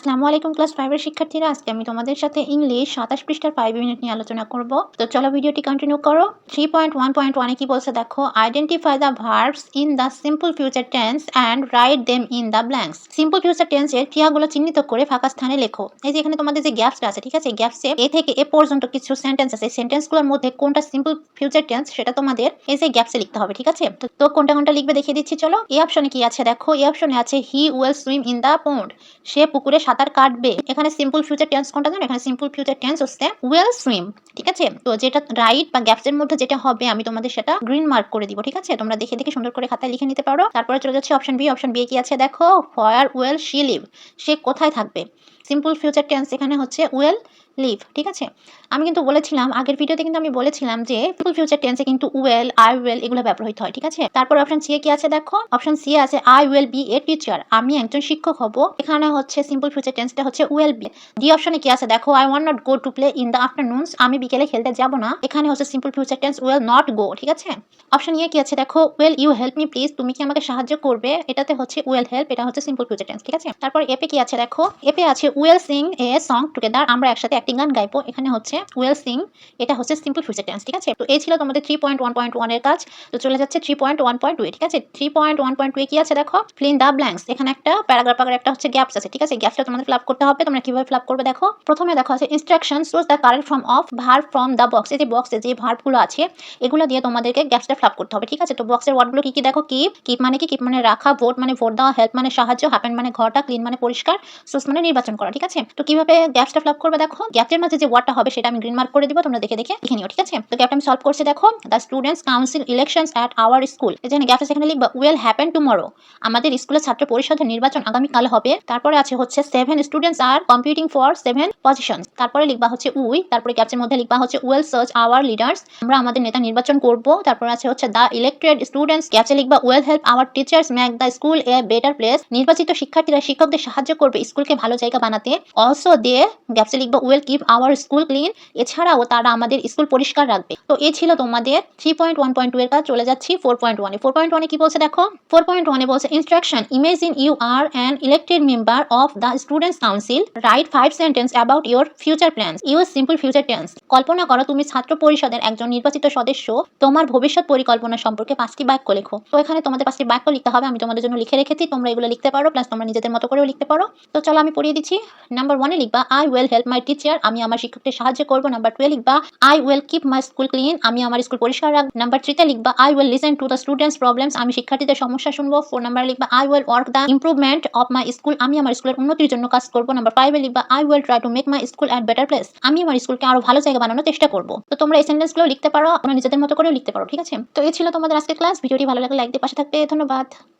আসসালামু আলাইকুম ক্লাস 5 এর শিক্ষার্থীরা, আজকে আমি তোমাদের সাথে ইংলিশ 27 পৃষ্ঠার 5 ইউনিট নিয়ে আলোচনা করব। তো চলো ভিডিওটি কন্টিনিউ করো। 3.1.1 এ কি বলছে দেখো, identify the verbs in the simple future tense and write them in the blanks. Simple future tense এর ক্রিয়াগুলো চিহ্নিত করে ফাঁকা স্থানে লেখো। এই যে এখানে তোমাদের যে গ্যাপসটা আছে, ঠিক আছে, গ্যাপসে এ থেকে এ পর্যন্ত কিছু সেন্টেন্স আছে, সেন্টেন্সগুলোর মধ্যে কোনটা সিম্পল ফিউচার টেন্স সেটা তোমাদের এই যে গ্যাপসে লিখতে হবে, ঠিক আছে। তো কোনটা কোনটা লিখবে দেখিয়ে দিচ্ছি চলো। এই অপশনে কি আছে দেখো, এই অপশনে আছে he will swim in the pond, সে পুকুরে সাঁতার কাটবে। এখানে সিম্পল ফিউচার টেন্স কোনটা জানো, এখানে সিম্পল ফিউচার টেন্স হচ্ছে উইল সুইম, ঠিক আছে। তো যেটা রাইট বা গ্যাপসের মধ্যে যেটা হবে আমি তোমাদের সেটা গ্রিন মার্ক করে দিব, ঠিক আছে। তোমরা দেখে দেখে সুন্দর করে খাতায় লিখে নিতে পারো। তারপরে চলে যাচ্ছে অপশন বি। অপশন বি কি আছে দেখো, হোয়ার উইল শি লিভ, সে কোথায় থাকবে। সিম্পল ফিউচার টেন্স এখানে হচ্ছে উইল লিভ, ঠিক আছে। আমি কিন্তু বলেছিলাম আগের ভিডিওতে, কিন্তু আমি বলেছিলাম যে সিম্পল ফিউচার টেন্সে কিন্তু উইল, আই উইল এগুলো ব্যবহৃত হয়, ঠিক আছে। তারপর অপশন সি কি আছে দেখো, অপশন সি আছে I will B a teacher, আমি একজন শিক্ষক হব। এখানে হচ্ছে সিম্পল ফিউচার টেন্সটা হচ্ছে উইল বি। ডি অপশনে কি আছে দেখো, I want not go to play in the afternoons, আমি বিকেলে খেলতে যাব না। এখানে হচ্ছে simple future tense will not go, ঠিক আছে। অপশন ই কি আছে দেখো, will you help me please, তুমি কি আমাকে সাহায্য করবে, এটাতে হচ্ছে উইল হেল্প, এটা হচ্ছে সিম্পল ফিউচার টেন্স, ঠিক আছে। তারপর এপে কি আছে দেখো, এপে আছে will sing a song together, আমরা একসাথে একটি গান গাইবো। এখানে হচ্ছে উইল সিং, এটা হচ্ছে সিম্পল ফিউচার টেন্স, ঠিক আছে। তো এই ছিল তোমাদের 3.1.1 এর কাজ। তো চলে যাচ্ছে 3.1.2 এ, ঠিক আছে। 3.1.2 এ কি আছে দেখো, ফিল ইন দ্য ব্ল্যাঙ্কস। এখানে একটা প্যারাগ্রাফ আকারে একটা হচ্ছে গ্যাপস আছে, ঠিক আছে। গ্যাপসটা তোমাদের ফিল আপ করতে হবে। তোমরা কিভাবে ফিল আপ করবে দেখো, প্রথমে দেখো আছে instructions choose the correct form of verb from the box. এই যে বক্সে যে ভার্বগুলো আছে এগুলো দিয়ে তোমাদেরকে গ্যাপসটা ফিল আপ করতে হবে, ঠিক আছে। তো বক্সের ওয়ার্ডগুলো কি কি দেখো, কিপ, কিপ মানে কি, কিপ মানে রাখা, ভোট মানে ভোট দেওয়া, হেল্প মানে সাহায্য, হ্যাপেন মানে ঘটা, ক্লিন মানে পরিষ্কার, চুজ মানে নির্বাচন করা, ঠিক আছে। তো কিভাবে গ্যাপসটা ফিল আপ করবে দেখো, গ্যাপের মাঝে যে ওয়ার্ডটা হবে সেটা আমি গ্রিন মার্ক করে দিব, তোমরা দেখে দেখে লিখে নিও, ঠিক আছে। তো গ্যাপটা আমি সলভ করছি দেখো, the students council elections at our school. এখানে গ্যাপটা সেখানে লিখবা উইল হ্যাপেন টুমরো, আমাদের স্কুলের ছাত্র পরিষদের নির্বাচন আগামী কাল হবে। তারপরে আছে হচ্ছে 7 স্টুডেন্টস আর কম্পিটিং ফর 7 পজিশনস। তারপরে লিখবা হচ্ছে উই, তারপরে গ্যাপসের মধ্যে লিখবা হচ্ছে উইল সার্চ আওয়ার লিডার্স, আমরা আমাদের নেতা নির্বাচন করব। তারপর আছে হচ্ছে দ্য ইলেক্টেড স্টুডেন্টস, গ্যাপসে লিখবা will help our teachers make the school a better place, নির্বাচিত শিক্ষার্থীরা শিক্ষকদের সাহায্য করবে স্কুলকে ভালো জায়গা বানাতে। অলসো দে, গ্যাপসে লিখবা will keep our school clean, এছাড়াও তারা আমাদের স্কুল পরিষ্কার রাখবে। তো এই ছিল তোমাদের 3.1.2 এর কাজ। চলে যাচ্ছি 4.1 এ। 4.1 এ কি বলছে দেখো, 4.1 এ বলছে instruction, imagine you are an elected member of the students council, write 5 sentence about your future plans, use simple future tense. কল্পনা করো তুমি ছাত্র পরিষদের একজন নির্বাচিত সদস্য, তোমার ভবিষ্যৎ পরিকল্পনা সম্পর্কে 5টি বাক্য লেখো। তো এখানে তোমাদের 5টি বাক্য লিখতে হবে, আমি তোমাদের জন্য লিখে রেখেছি, তোমরা এগুলো লিখতে পারো, প্লাস তোমরা নিজেদের মতো করেও লিখতে পারো। তো চলো আমি পড়িয়ে দিচ্ছি। নাম্বার 1 এ লিখবা I will help my teacher, আমি আমার শিক্ষককে সাহায্য করব। নাম্বার 2 এ লিখবা I will keep my school clean, আমি আমার স্কুল পরিষ্কার রাখব। নাম্বার 3 তে লিখবা I will listen to the students problems, আমি শিক্ষার্থীদের সমস্যা শুনবো। 4 নাম্বারে লিখবা I will work the improvement of my school, আমি আমার স্কুলের উন্নতির জন্য কাজ করব। নাম্বার 5 এ লিখবা I will try to make my school at better place, আমি আমার স্কুলকে আরো ভালো জায়গা বানানোর চেষ্টা করব। তো তোমরা এই সেন্টেন্সগুলো লিখতে পারো, তোমরা নিজেদের মতো করেও লিখতে পারো, ঠিক আছে। তো এই ছিল তোমাদের আজকের ক্লাস। ভিডিওটি ভালো লাগলে লাইক দিয়ে পাশে থাকবে। ধন্যবাদ।